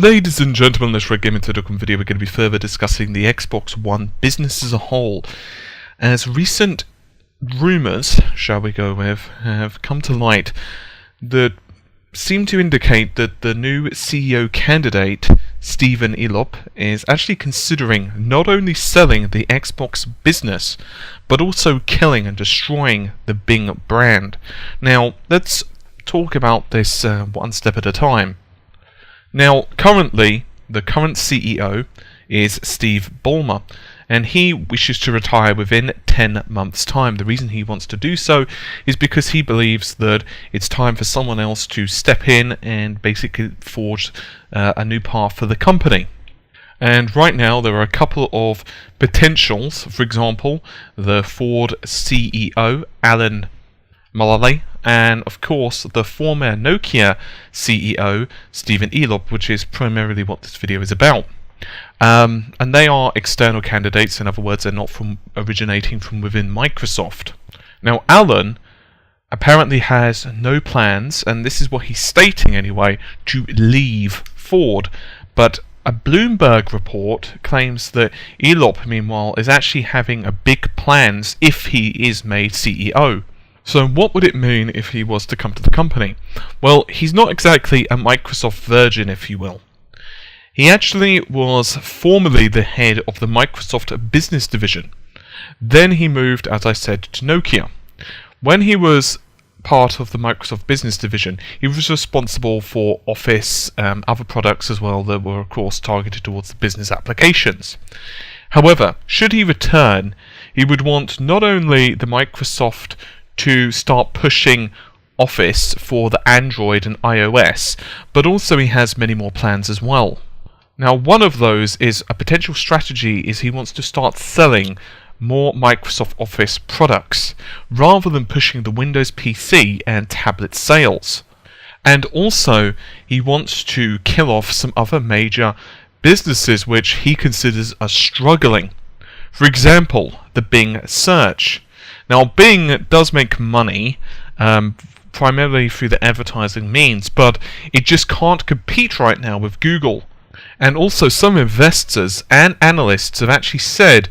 Ladies and gentlemen, this Red Gaming Token video, we're going to be further discussing the Xbox One business as a whole, as recent rumours, shall we go with, have come to light that seem to indicate that the new CEO candidate, Stephen Elop, is actually considering not only selling the Xbox business, but also killing and destroying the Bing brand. Now, let's talk about this one step at a time. Now, currently, the current CEO is Steve Ballmer, and he wishes to retire within 10 months' time. The reason he wants to do so is because he believes that it's time for someone else to step in and basically forge a new path for the company. And right now, there are a couple of potentials. For example, the Ford CEO, Alan Mulally, and of course the former Nokia CEO, Stephen Elop, which is primarily what this video is about. And they are external candidates. In other words, they're not originating from within Microsoft. Now, Alan apparently has no plans, and this is what he's stating anyway, to leave Ford. But a Bloomberg report claims that Elop, meanwhile, is actually having big plans if he is made CEO. So what would it mean if he was to come to the company? Well, he's not exactly a Microsoft virgin, if you will. He actually was formerly the head of the Microsoft business division. Then he moved, as I said, to Nokia. When he was part of the Microsoft business division, he was responsible for Office, other products as well that were, of course, targeted towards the business applications. However, should he return, he would want not only the Microsoft to start pushing Office for the Android and iOS, but also he has many more plans as well. Now, one of those is a potential strategy is he wants to start selling more Microsoft Office products rather than pushing the Windows PC and tablet sales. And also, he wants to kill off some other major businesses which he considers are struggling. For example, the Bing search. Now, Bing does make money, primarily through the advertising means, but it just can't compete right now with Google. And also, some investors and analysts have actually said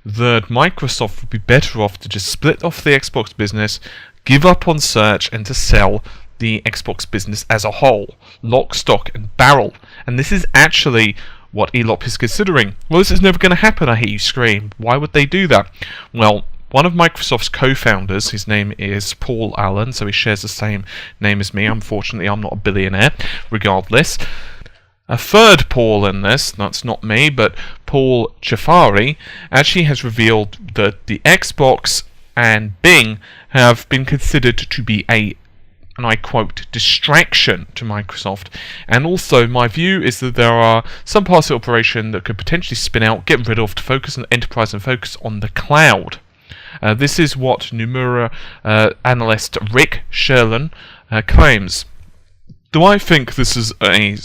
that Microsoft would be better off to just split off the Xbox business, give up on search, and to sell the Xbox business as a whole, lock, stock, and barrel. And this is actually what Elop is considering. Well, this is never going to happen, I hear you scream. Why would they do that? Well, one of Microsoft's co-founders, his name is Paul Allen, so he shares the same name as me. Unfortunately, I'm not a billionaire, regardless. A third Paul in this, that's not me, but Paul Jafari, actually has revealed that the Xbox and Bing have been considered to be and I quote, distraction to Microsoft. And also, my view is that there are some parts of the operation that could potentially spin out, get rid of, to focus on enterprise and focus on the cloud. This is what Nomura analyst Rick Sherlin claims. Do I think this is a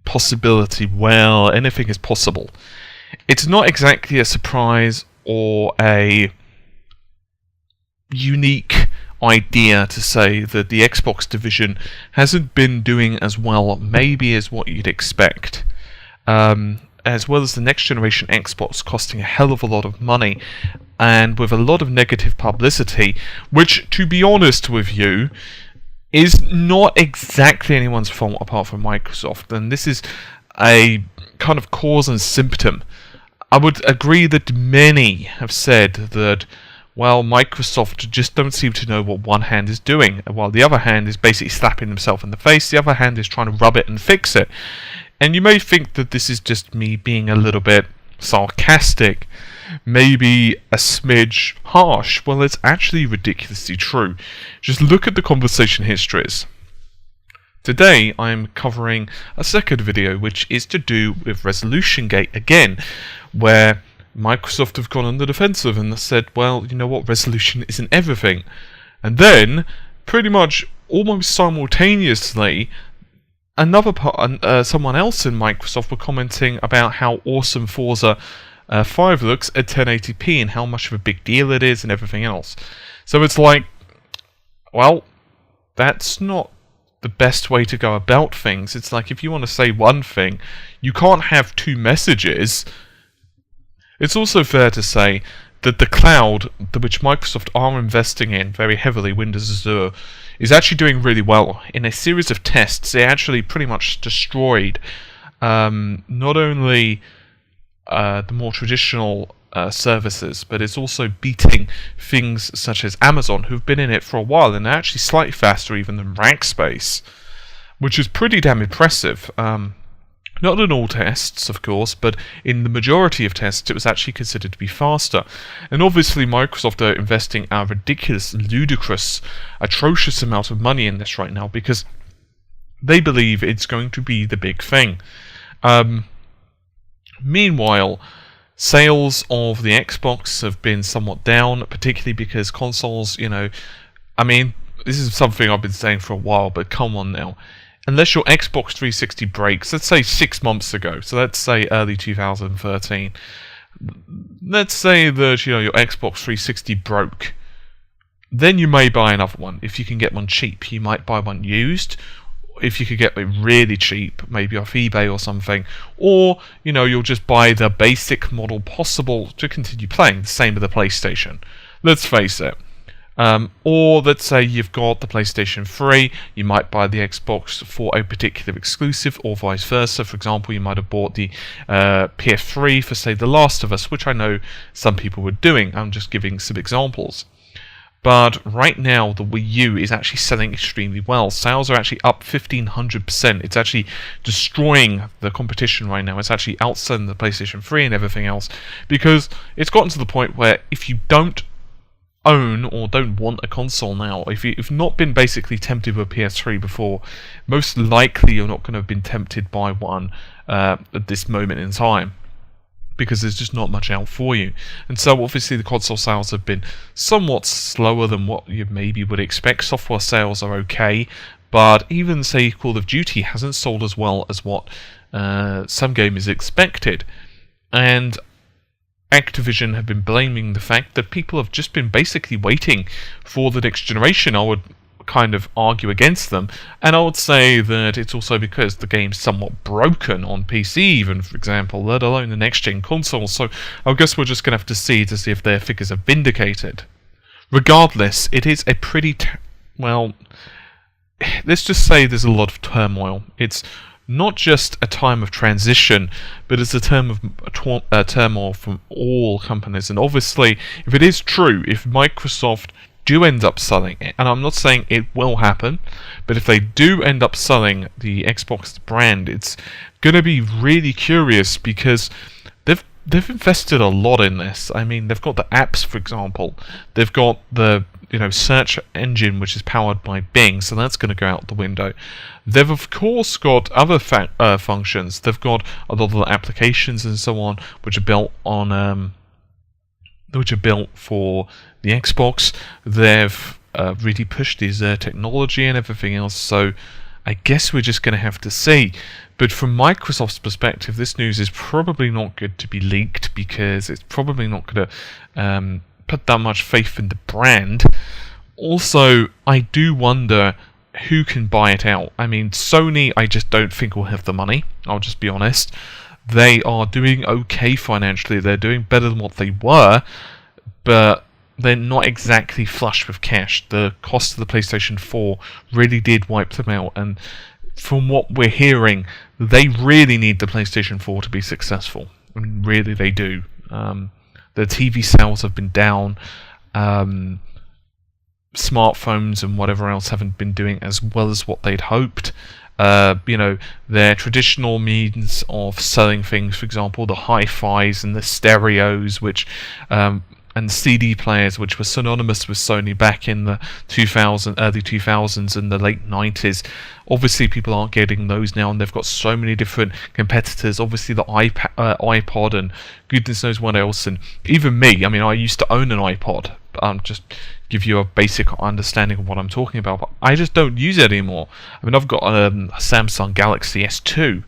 possibility? Well, anything is possible. It's not exactly a surprise or a unique idea to say that the Xbox division hasn't been doing as well maybe as what you'd expect. As well as the next generation Xbox costing a hell of a lot of money and with a lot of negative publicity, which, to be honest with you, is not exactly anyone's fault apart from Microsoft. And this is a kind of cause and symptom. I would agree that many have said that, well, Microsoft just don't seem to know what one hand is doing, while the other hand is basically slapping themselves in the face, the other hand is trying to rub it and fix it. And you may think that this is just me being a little bit sarcastic, maybe a smidge harsh. Well, it's actually ridiculously true. Just look at the conversation histories. Today, I'm covering a second video, which is to do with Resolution Gate again, where Microsoft have gone on the defensive and said, well, you know what, resolution isn't everything. And then, pretty much almost simultaneously, someone else in Microsoft were commenting about how awesome Forza 5 looks at 1080p and how much of a big deal it is and everything else. So it's like, well, that's not the best way to go about things. It's like if you want to say one thing, you can't have two messages. It's also fair to say that the cloud, which Microsoft are investing in very heavily, Windows Azure, is actually doing really well. In a series of tests, they actually pretty much destroyed not only the more traditional services, but it's also beating things such as Amazon, who've been in it for a while and are actually slightly faster even than Rackspace, which is pretty damn impressive. Not in all tests, of course, but in the majority of tests it was actually considered to be faster. And obviously Microsoft are investing a ridiculous, ludicrous, atrocious amount of money in this right now because they believe it's going to be the big thing. Meanwhile, sales of the Xbox have been somewhat down, particularly because consoles, I mean, this is something I've been saying for a while, but come on now. Unless your Xbox 360 breaks, let's say 6 months ago, so let's say early 2013, let's say that your Xbox 360 broke, then you may buy another one. If you can get one cheap, you might buy one used. If you could get it really cheap, maybe off eBay or something, or you'll just buy the basic model possible to continue playing. The same with the PlayStation. Let's face it. Or let's say you've got the PlayStation 3, you might buy the Xbox for a particular exclusive, or vice versa. For example, you might have bought the PS3 for, say, The Last of Us, which I know some people were doing. I'm just giving some examples. But right now, the Wii U is actually selling extremely well. Sales are actually up 1,500%. It's actually destroying the competition right now. It's actually outselling the PlayStation 3 and everything else, because it's gotten to the point where if you don't own or don't want a console now, if you've not been basically tempted with a PS3 before, most likely you're not going to have been tempted by one at this moment in time, because there's just not much out for you. And so obviously the console sales have been somewhat slower than what you maybe would expect. Software sales are okay, but even, say, Call of Duty hasn't sold as well as what some gamers expected. And Activision have been blaming the fact that people have just been basically waiting for the next generation. I would kind of argue against them, and I would say that it's also because the game's somewhat broken on PC even, for example, let alone the next-gen consoles. So I guess we're just going to have to see if their figures are vindicated. Regardless, it is a pretty well, let's just say there's a lot of turmoil. It's not just a time of transition, but it's a term of turmoil from all companies. And obviously, if it is true, if Microsoft do end up selling it, and I'm not saying it will happen, but if they do end up selling the Xbox brand, it's going to be really curious, because they've invested a lot in this. I mean, they've got the apps, for example. They've got the search engine, which is powered by Bing, so that's going to go out the window. They've of course got other functions. They've got a lot of the applications and so on, which are built on for the Xbox. They've really pushed this technology and everything else. So I guess we're just going to have to see. But from Microsoft's perspective, this news is probably not good to be leaked, because it's probably not going to put that much faith in the brand. Also, I do wonder who can buy it out. I mean, Sony, I just don't think will have the money. I'll just be honest. They are doing okay financially. They're doing better than what they were, but they're not exactly flush with cash. The cost of the PlayStation 4 really did wipe them out, and from what we're hearing, they really need the PlayStation 4 to be successful. I mean, really, they do. The TV sales have been down. Smartphones and whatever else haven't been doing as well as what they'd hoped. Their traditional means of selling things, for example, the hi-fis and the stereos, which and CD players, which were synonymous with Sony back in the early 2000s and the late 90s. Obviously, people aren't getting those now, and they've got so many different competitors. Obviously, the iPod, and goodness knows what else. And even me, I mean, I used to own an iPod. Just give you a basic understanding of what I'm talking about. But I just don't use it anymore. I mean, I've got a Samsung Galaxy S2,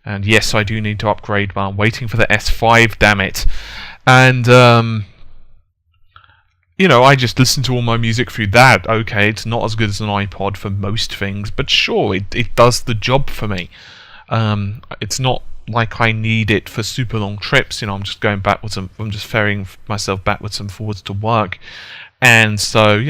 and yes, I do need to upgrade, but I'm waiting for the S5. Damn it! And I just listen to all my music through that. Okay, it's not as good as an iPod for most things, but sure, it does the job for me. It's not like I need it for super long trips. I'm just going backwards and I'm just ferrying myself backwards and forwards to work. And so,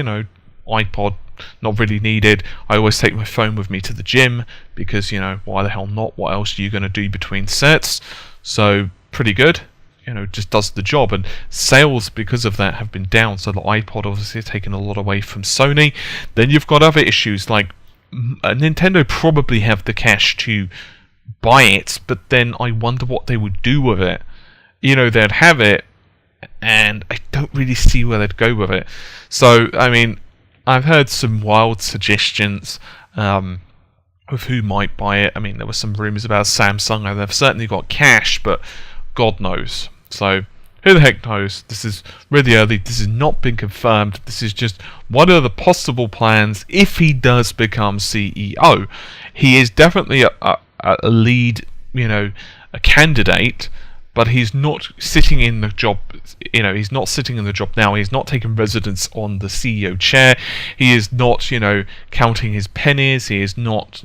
iPod, not really needed. I always take my phone with me to the gym because, why the hell not? What else are you going to do between sets? So, pretty good. Just does the job. And sales, because of that, have been down. So the iPod obviously has taken a lot away from Sony. Then you've got other issues like Nintendo probably have the cash to buy it, but then I wonder what they would do with it. They'd have it, and I don't really see where they'd go with it. So, I mean, I've heard some wild suggestions of who might buy it. I mean, there were some rumours about Samsung, and they've certainly got cash, but God knows. So, who the heck knows? This is really early. This has not been confirmed. This is just one of the possible plans if he does become CEO. He is definitely a lead, a candidate, but he's not sitting in the job. He's not sitting in the job now. He's not taking residence on the CEO chair. He is not, counting his pennies. He is not,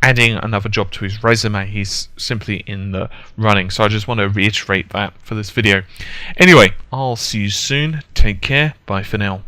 adding another job to his resume. He's simply in the running. So I just want to reiterate that for this video. Anyway, I'll see you soon. Take care. Bye for now.